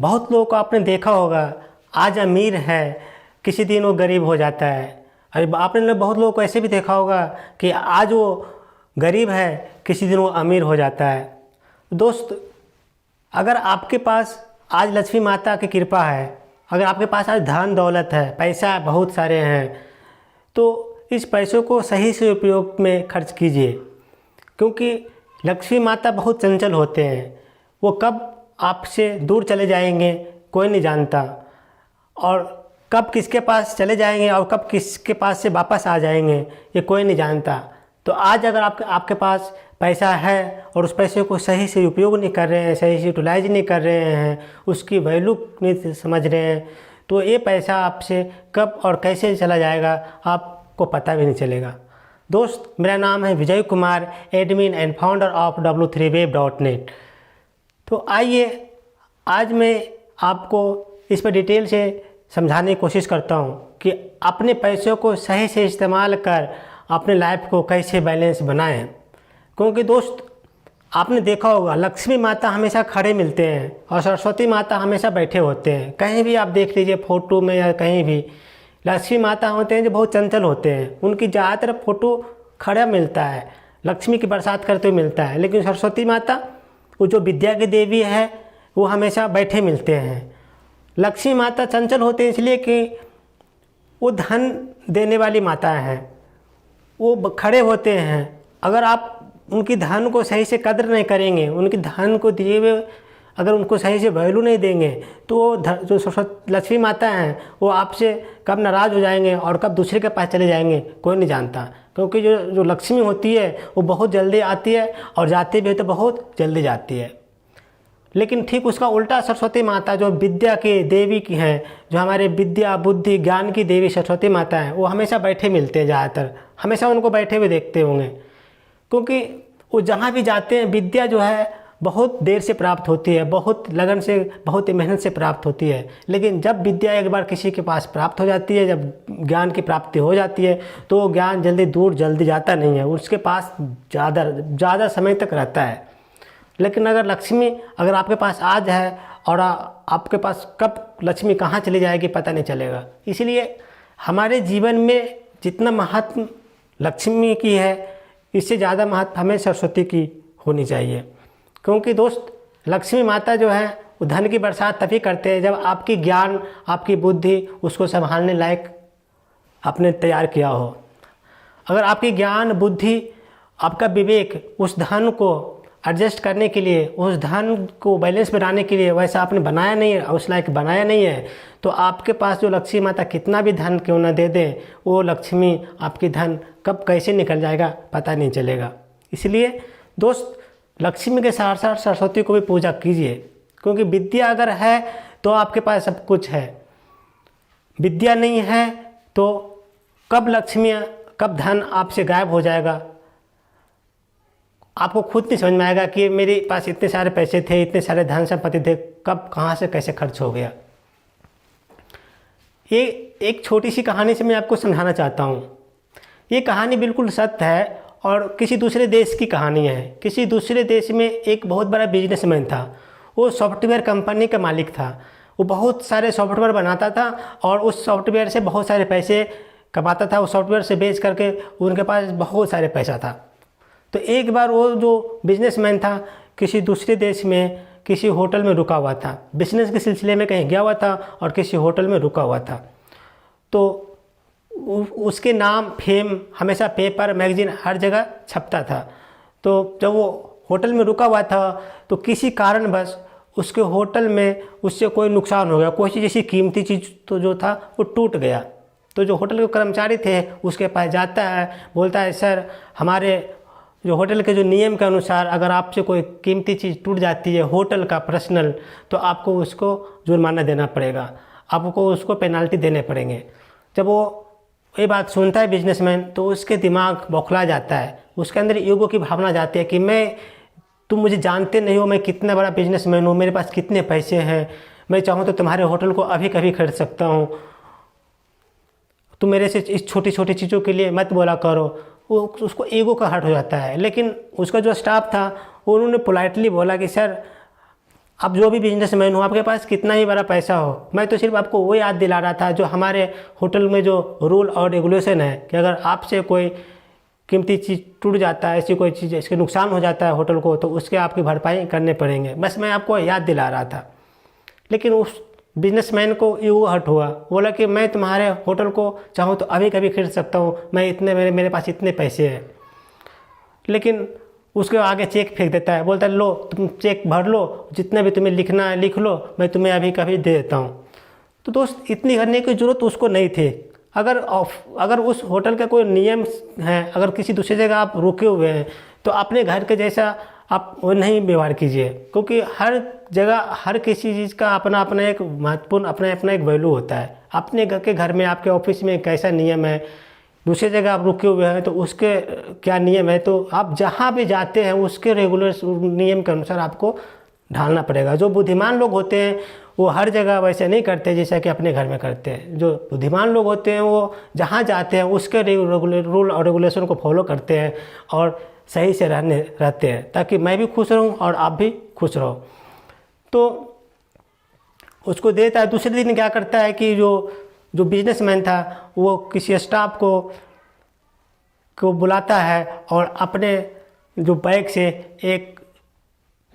बहुत लोगों को आपने देखा होगा, आज अमीर है किसी दिन वो गरीब हो जाता है। अरे आपने बहुत लोगों को ऐसे भी देखा होगा कि आज वो गरीब है किसी दिन वो अमीर हो जाता है। दोस्त, अगर आपके पास आज लक्ष्मी माता की कृपा है, अगर आपके पास आज धन दौलत है, पैसा बहुत सारे हैं, तो इस पैसों को सही से उपयोग में खर्च कीजिए। क्योंकि लक्ष्मी माता बहुत चंचल होते हैं, वो कब आपसे दूर चले जाएंगे कोई नहीं जानता, और कब किसके पास चले जाएंगे और कब किसके पास से वापस आ जाएंगे ये कोई नहीं जानता। तो आज अगर आपके पास पैसा है और उस पैसे को सही से उपयोग नहीं कर रहे हैं, सही से यूटिलाइज नहीं कर रहे हैं, उसकी वैल्यू नहीं समझ रहे हैं, तो ये पैसा आपसे कब और कैसे चला जाएगा आपको पता भी नहीं चलेगा। दोस्त, मेरा नाम है Vijay Kumar, admin and founder of w3web.net। तो आइए आज मैं आपको इस पर डिटेल से समझाने की कोशिश करता हूँ कि अपने पैसों को सही से इस्तेमाल कर अपने लाइफ को कैसे बैलेंस बनाएं। क्योंकि दोस्त, आपने देखा होगा लक्ष्मी माता हमेशा खड़े मिलते हैं और सरस्वती माता हमेशा बैठे होते हैं। कहीं भी आप देख लीजिए फ़ोटो में या कहीं भी लक्ष्मी माता होते हैं जो बहुत चंचल होते हैं, उनकी ज़्यादातर फ़ोटो खड़ा मिलता है, लक्ष्मी की बरसात करते हुए मिलता है। लेकिन सरस्वती माता वो जो विद्या की देवी है वो हमेशा बैठे मिलते हैं। लक्ष्मी माता चंचल होते हैं इसलिए कि वो धन देने वाली माता हैं, वो खड़े होते हैं। अगर आप उनकी धन को सही से कदर नहीं करेंगे, उनकी धन को दिए हुए अगर उनको सही से वैल्यू नहीं देंगे, तो वो जो सरस्वती लक्ष्मी माता हैं वो आपसे कब नाराज़ हो जाएंगे और कब दूसरे के पास चले जाएंगे कोई नहीं जानता। क्योंकि जो लक्ष्मी होती है वो बहुत जल्दी आती है और जाती भी है तो बहुत जल्दी जाती है। लेकिन ठीक उसका उल्टा सरस्वती माता जो विद्या की देवी की हैं, जो हमारे विद्या बुद्धि ज्ञान की देवी सरस्वती माता हैं, वो हमेशा बैठे मिलते हैं, ज़्यादातर हमेशा उनको बैठे हुए देखते होंगे। क्योंकि वो जहाँ भी जाते हैं विद्या जो है बहुत देर से प्राप्त होती है, बहुत लगन से, बहुत मेहनत से प्राप्त होती है। लेकिन जब विद्या एक बार किसी के पास प्राप्त हो जाती है, जब ज्ञान की प्राप्ति हो जाती है, तो वो ज्ञान जल्दी जाता नहीं है, उसके पास ज़्यादा समय तक रहता है। लेकिन अगर लक्ष्मी अगर आपके पास आज है और आपके पास कब लक्ष्मी कहाँ चली जाएगी पता नहीं चलेगा। इसलिए हमारे जीवन में जितना महत्व लक्ष्मी की है, इससे ज़्यादा महत्व हमें सरस्वती की होनी चाहिए। क्योंकि दोस्त, लक्ष्मी माता जो है वो धन की बरसात तभी करते हैं जब आपकी ज्ञान, आपकी बुद्धि उसको संभालने लायक आपने तैयार किया हो। अगर आपकी ज्ञान बुद्धि, आपका विवेक उस धन को एडजस्ट करने के लिए, उस धन को बैलेंस बनाने के लिए वैसा आपने बनाया नहीं है, उस लायक बनाया नहीं है, तो आपके पास जो लक्ष्मी माता कितना भी धन क्यों ना दे दें, वो लक्ष्मी आपकी धन कब कैसे निकल जाएगा पता नहीं चलेगा। इसलिए दोस्त, लक्ष्मी के साथ साथ सरस्वती को भी पूजा कीजिए। क्योंकि विद्या अगर है तो आपके पास सब कुछ है, विद्या नहीं है तो कब लक्ष्मी, कब धन आपसे गायब हो जाएगा आपको खुद नहीं समझ में आएगा कि मेरे पास इतने सारे पैसे थे, इतने सारे धन संपत्ति थे, कब कहाँ से कैसे खर्च हो गया। ये एक छोटी सी कहानी से मैं आपको समझाना चाहता हूँ। ये कहानी बिल्कुल सत्य है और किसी दूसरे देश की कहानी है। किसी दूसरे देश में एक बहुत बड़ा बिजनेसमैन था, वो सॉफ्टवेयर कंपनी का मालिक था। वो बहुत सारे सॉफ्टवेयर बनाता था और उस सॉफ्टवेयर से बहुत सारे पैसे कमाता था। उस सॉफ्टवेयर से बेच करके उनके पास बहुत सारे पैसा था। तो एक बार वो जो बिजनेसमैन था किसी दूसरे देश में किसी होटल में रुका हुआ था, बिजनेस के सिलसिले में कहीं गया हुआ था और किसी होटल में रुका हुआ था। तो उसके नाम फेम हमेशा पेपर मैगजीन हर जगह छपता था। तो जब वो होटल में रुका हुआ था तो किसी कारणवश उसके होटल में उससे कोई नुकसान हो गया, कोई चीज़ जैसी कीमती चीज़ तो जो था वो टूट गया। तो जो होटल के कर्मचारी थे उसके पास जाता है, बोलता है सर, हमारे जो होटल के जो नियम के अनुसार अगर आपसे कोई कीमती चीज़ टूट जाती है होटल का पर्सनल, तो आपको उसको जुर्माना देना पड़ेगा, आपको उसको पेनाल्टी देने पड़ेंगे। जब वो ये बात सुनता है बिजनेसमैन तो उसके दिमाग बौखला जाता है, उसके अंदर ईगो की भावना जाती है कि तुम मुझे जानते नहीं हो, मैं कितना बड़ा बिजनेसमैन हूँ, मेरे पास कितने पैसे हैं, मैं चाहूँ तो तुम्हारे होटल को अभी कभी खरीद सकता हूँ, तुम मेरे से इस छोटी छोटी चीज़ों के लिए मत बोला करो। वो उसको ईगो का हर्ट हो जाता है। लेकिन उसका जो स्टाफ था उन्होंने पोलाइटली बोला कि सर, आप जो भी बिजनेसमैन हो, आपके पास कितना ही बड़ा पैसा हो, मैं तो सिर्फ आपको वो याद दिला रहा था जो हमारे होटल में जो रूल और रेगुलेशन है कि अगर आपसे कोई कीमती चीज़ टूट जाता है, ऐसी कोई चीज़ इसके नुकसान हो जाता है होटल को, तो उसके आपकी भरपाई करने पड़ेंगे। बस मैं आपको याद दिला रहा था। लेकिन उस बिजनेसमैन को ईगो हर्ट हुआ, बोला कि मैं तुम्हारे होटल को चाहूँ तो अभी कभी खरीद सकता हूँ, मैं इतने मेरे पास इतने पैसे हैं। लेकिन उसके आगे चेक फेंक देता है, बोलता है लो तुम चेक भर लो, जितना भी तुम्हें लिखना है लिख लो, मैं तुम्हें अभी कभी दे देता हूँ। तो दोस्त इतनी करने की ज़रूरत उसको नहीं थी। अगर उस होटल का कोई नियम है, अगर किसी दूसरी जगह आप रुके हुए हैं तो अपने घर के जैसा आप वो नहीं व्यवहार कीजिए, क्योंकि हर जगह हर किसी चीज़ का अपना अपना एक महत्वपूर्ण अपना अपना एक वैल्यू होता है। अपने घर में आपके ऑफिस में कैसा नियम है, दूसरी जगह आप रुके हुए हैं तो उसके क्या नियम है, तो आप जहाँ भी जाते हैं उसके रेगुलर नियम के अनुसार आपको ढालना पड़ेगा। जो बुद्धिमान लोग होते हैं वो हर जगह वैसे नहीं करते जैसा कि अपने घर में करते हैं। जो बुद्धिमान लोग होते हैं वो जहाँ जाते हैं उसके रूल और रेगुलेशन को फॉलो करते हैं और सही से रहते हैं, ताकि मैं भी खुश रहूँ और आप भी खुश रहो। तो उसको देता है। दूसरे दिन क्या करता है कि जो बिजनेसमैन था वो किसी स्टाफ को बुलाता है और अपने जो बैग से एक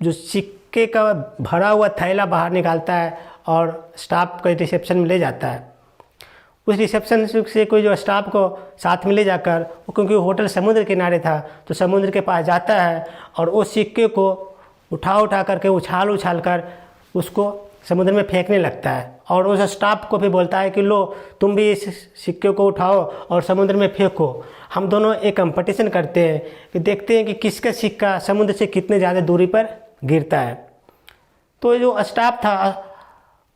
जो सिक्के का भरा हुआ थैला बाहर निकालता है और स्टाफ को रिसेप्शन में ले जाता है। उस रिसेप्शन से कोई जो स्टाफ को साथ में ले जाकर, क्योंकि होटल समुद्र किनारे था, तो समुद्र के पास जाता है और उस सिक्के को उठा करके उछाल कर उसको समुद्र में फेंकने लगता है। और उस स्टाफ को भी बोलता है कि लो तुम भी इस सिक्के को उठाओ और समुद्र में फेंको। हम दोनों एक कंपटीशन करते हैं कि देखते हैं कि किसका सिक्का समुद्र से कितने ज़्यादा दूरी पर गिरता है। तो जो स्टाफ था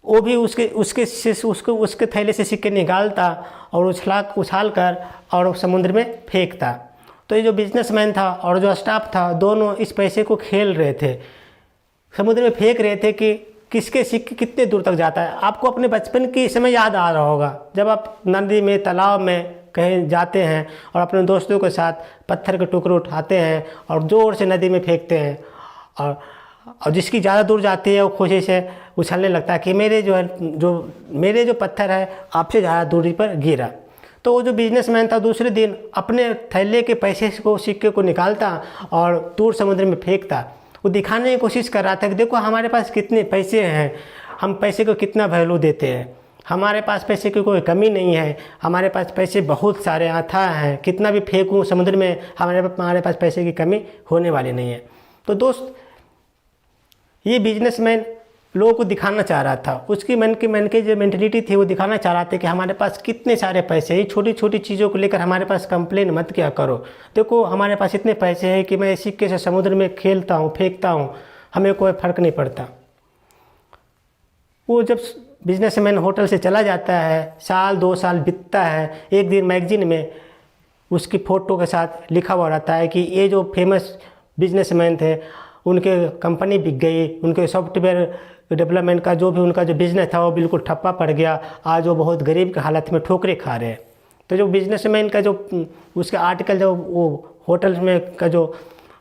वो भी उसके थैले से सिक्के निकालता और उछाल कर और समुद्र में फेंकता। तो ये जो बिजनेसमैन था और जो स्टाफ था दोनों इस पैसे को खेल रहे थे, समुद्र में फेंक रहे थे कि किसके सिक्के कितने दूर तक जाता है। आपको अपने बचपन की समय याद आ रहा होगा, जब आप नदी में तालाब में कहीं जाते हैं और अपने दोस्तों के साथ पत्थर के टुकड़े उठाते हैं और ज़ोर से नदी में फेंकते हैं और जिसकी ज़्यादा दूर जाती है वो खुशी से उछलने लगता है कि मेरे जो पत्थर है आपसे ज़्यादा दूरी पर गिरा। तो वो जो बिजनेसमैन था दूसरे दिन अपने थैले के पैसे को सिक्के को निकालता और दूर समुद्र में फेंकता। वो दिखाने की कोशिश कर रहा था कि देखो हमारे पास कितने पैसे हैं, हम पैसे को कितना वैल्यू देते हैं, हमारे पास पैसे की कोई कमी नहीं है, हमारे पास पैसे बहुत सारे अथाह हैं, कितना भी फेंकूँ समुद्र में हमारे पास पैसे की कमी होने वाली नहीं है। तो दोस्त ये बिजनेसमैन लोगों को दिखाना चाह रहा था, उसकी मन की जो मेंटलिटी थी वो दिखाना चाह रहा था कि हमारे पास कितने सारे पैसे हैं, छोटी छोटी चीज़ों को लेकर हमारे पास कंप्लेन मत किया करो। देखो हमारे पास इतने पैसे हैं कि मैं सिक्के से समुद्र में खेलता हूँ फेंकता हूँ, हमें कोई फ़र्क नहीं पड़ता। वो जब बिजनेसमैन होटल से चला जाता है, साल 2 साल बीतता है, एक दिन मैगजीन में उसकी फ़ोटो के साथ लिखा हुआ रहता है कि ये जो फेमस बिजनेसमैन थे उनके कंपनी बिक गई, उनके सॉफ्टवेयर डेवलपमेंट का जो भी उनका जो बिज़नेस था वो बिल्कुल ठप्पा पड़ गया, आज वो बहुत गरीब की हालत में ठोकरें खा रहे हैं। तो जो बिजनेसमैन का जो उसका आर्टिकल जो वो होटल में का जो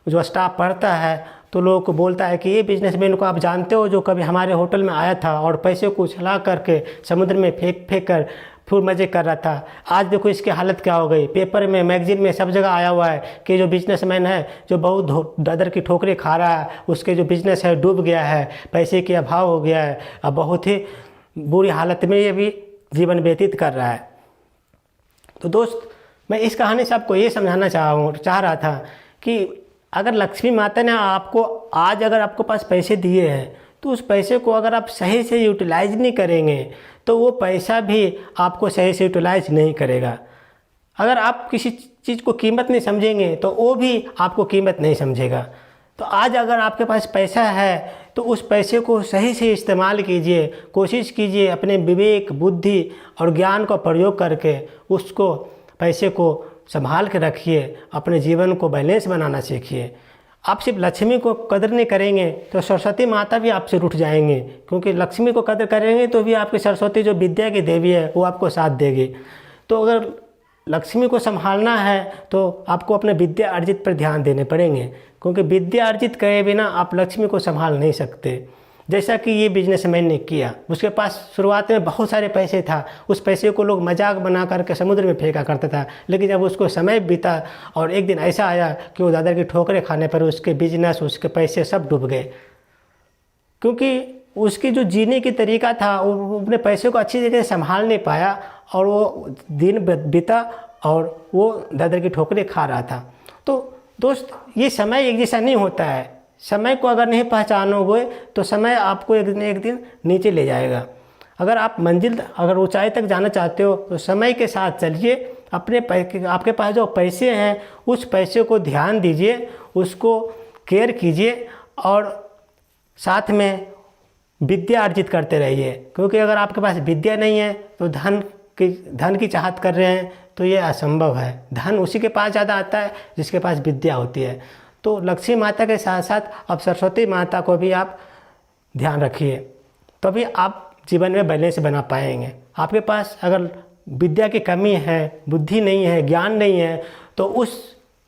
स्टाफ पढ़ता है तो लोगों को बोलता है कि ये बिजनेसमैन को आप जानते हो जो कभी हमारे होटल में आया था और पैसे को उछला करके समुद्र में फेंक कर फिर मज़े कर रहा था, आज देखो इसकी हालत क्या हो गई। पेपर में मैगजीन में सब जगह आया हुआ है कि जो बिजनेसमैन है जो बहुत ददर की ठोकरें खा रहा है, उसके जो बिज़नेस है डूब गया है, पैसे के अभाव हो गया है, अब बहुत ही बुरी हालत में ये भी जीवन व्यतीत कर रहा है। तो दोस्त मैं इस कहानी से आपको ये समझाना चाह रहा था कि अगर लक्ष्मी माता ने आपको आज अगर आपको पास पैसे दिए हैं तो उस पैसे को अगर आप सही से यूटिलाइज नहीं करेंगे तो वो पैसा भी आपको सही से यूटिलाइज नहीं करेगा। अगर आप किसी चीज़ को कीमत नहीं समझेंगे तो वो भी आपको कीमत नहीं समझेगा। तो आज अगर आपके पास पैसा है तो उस पैसे को सही से इस्तेमाल कीजिए, कोशिश कीजिए अपने विवेक बुद्धि और ज्ञान का प्रयोग करके उसको पैसे को संभाल के रखिए, अपने जीवन को बैलेंस बनाना सीखिए। आप सिर्फ लक्ष्मी को कदर नहीं करेंगे तो सरस्वती माता भी आपसे रूठ जाएंगे, क्योंकि लक्ष्मी को कदर करेंगे तो भी आपकी सरस्वती जो विद्या की देवी है वो आपको साथ देगी। तो अगर लक्ष्मी को संभालना है तो आपको अपने विद्या अर्जित पर ध्यान देने पड़ेंगे, क्योंकि विद्या अर्जित करे बिना आप लक्ष्मी को संभाल नहीं सकते। जैसा कि ये बिजनेसमैन ने किया। उसके पास शुरुआत में बहुत सारे पैसे था, उस पैसे को लोग मजाक बना करके समुद्र में फेंका करता था, लेकिन जब उसको समय बीता और एक दिन ऐसा आया कि वो दादा की ठोकरें खाने पर उसके बिजनेस, उसके पैसे सब डूब गए, क्योंकि उसकी जो जीने की तरीका था वो अपने पैसे को अच्छी जगह संभाल नहीं पाया और वो दिन बीता और वो दादा की ठोकरें खा रहा था। तो दोस्त, ये समय एक जैसा नहीं होता है। समय को अगर नहीं पहचानोगे तो समय आपको एक दिन नीचे ले जाएगा। अगर आप अगर ऊंचाई तक जाना चाहते हो तो समय के साथ चलिए। आपके पास जो पैसे हैं उस पैसे को ध्यान दीजिए, उसको केयर कीजिए और साथ में विद्या अर्जित करते रहिए, क्योंकि अगर आपके पास विद्या नहीं है तो धन की चाहत कर रहे हैं तो ये असंभव है। धन उसी के पास ज़्यादा आता है जिसके पास विद्या होती है। तो लक्ष्मी माता के साथ साथ अब सरस्वती माता को भी आप ध्यान रखिए, तभी आप जीवन में बैलेंस बना पाएंगे। आपके पास अगर विद्या की कमी है, बुद्धि नहीं है, ज्ञान नहीं है, तो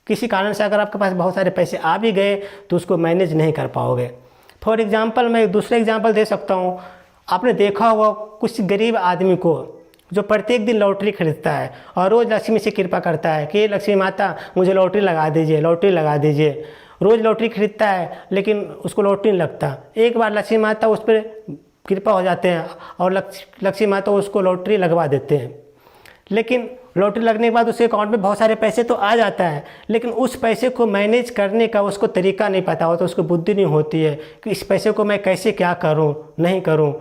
किसी कारण से अगर आपके पास बहुत सारे पैसे आ भी गए तो उसको मैनेज नहीं कर पाओगे। फॉर एग्जांपल, मैं एक दूसरा एग्जांपल दे सकता हूँ। आपने देखा होगा कुछ गरीब आदमी को जो प्रत्येक दिन लॉटरी खरीदता है और रोज़ लक्ष्मी से कृपा करता है कि लक्ष्मी माता मुझे लॉटरी लगा दीजिए, लॉटरी लगा दीजिए। रोज़ लॉटरी खरीदता है लेकिन उसको लॉटरी नहीं लगता। एक बार लक्ष्मी माता उस पर कृपा हो जाते हैं और लक्ष्मी माता उसको लॉटरी लगवा देते हैं। लेकिन लॉटरी लगने के बाद उसके अकाउंट में बहुत सारे पैसे तो आ जाता है, लेकिन उस पैसे को मैनेज करने का उसको तरीका नहीं पता होता, उसको बुद्धि नहीं होती है कि इस पैसे को मैं कैसे क्या करूं, नहीं करूं,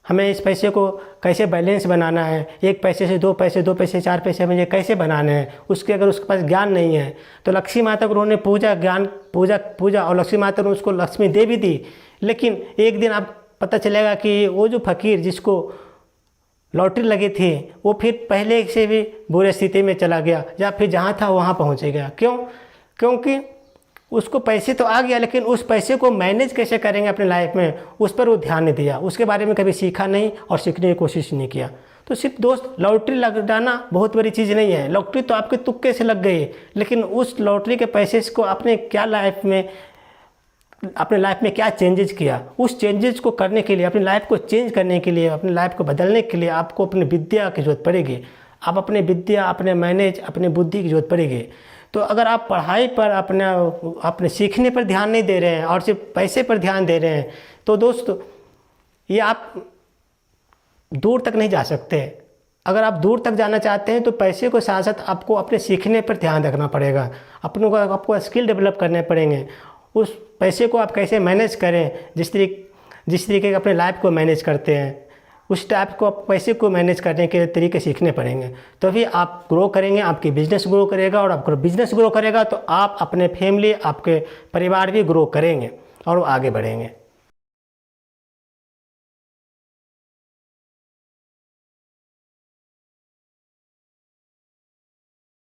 हमें इस पैसे को कैसे बैलेंस बनाना है, एक पैसे से दो पैसे, दो पैसे चार पैसे मुझे कैसे बनाने हैं। अगर उसके पास ज्ञान नहीं है तो लक्ष्मी माता को उन्होंने पूजा और लक्ष्मी माता ने उसको लक्ष्मी दे भी दी। लेकिन एक दिन आप पता चलेगा कि वो जो फकीर जिसको लॉटरी लगी थी वो फिर पहले से भी बुरे स्थिति में चला गया, या फिर जहाँ था वहाँ पहुँच गया। क्योंकि उसको पैसे तो आ गया, लेकिन उस पैसे को मैनेज कैसे करेंगे अपने लाइफ में, उस पर वो ध्यान नहीं दिया, उसके बारे में कभी सीखा नहीं और सीखने की कोशिश नहीं किया। तो सिर्फ दोस्त, लॉटरी लग जाना बहुत बड़ी चीज़ नहीं है। लॉटरी तो आपके तुक्के से लग गई, लेकिन उस लॉटरी के पैसे को अपने लाइफ में क्या चेंजेस किया, उस चेंजेस को करने के लिए, अपनी लाइफ को चेंज करने के लिए, अपनी लाइफ को बदलने के लिए आपको अपनी विद्या की जरूरत पड़ेगी। आप अपने विद्या, अपने मैनेज, अपने बुद्धि की जरूरत पड़ेगी। तो अगर आप पढ़ाई पर अपने सीखने पर ध्यान नहीं दे रहे हैं और सिर्फ पैसे पर ध्यान दे रहे हैं तो दोस्त, ये आप दूर तक नहीं जा सकते। अगर आप दूर तक जाना चाहते हैं तो पैसे के साथ साथ आपको अपने सीखने पर ध्यान रखना पड़ेगा, आपको स्किल डेवलप करने पड़ेंगे। उस पैसे को आप कैसे मैनेज करें, जिस तरीके के अपने लाइफ को मैनेज करते हैं, उस टाइप को आप पैसे को मैनेज करने के तरीके सीखने पड़ेंगे। तभी आप ग्रो करेंगे, आपकी बिजनेस ग्रो करेगा, और आपका बिजनेस ग्रो करेगा तो आप अपने फैमिली, आपके परिवार भी ग्रो करेंगे और वो आगे बढ़ेंगे।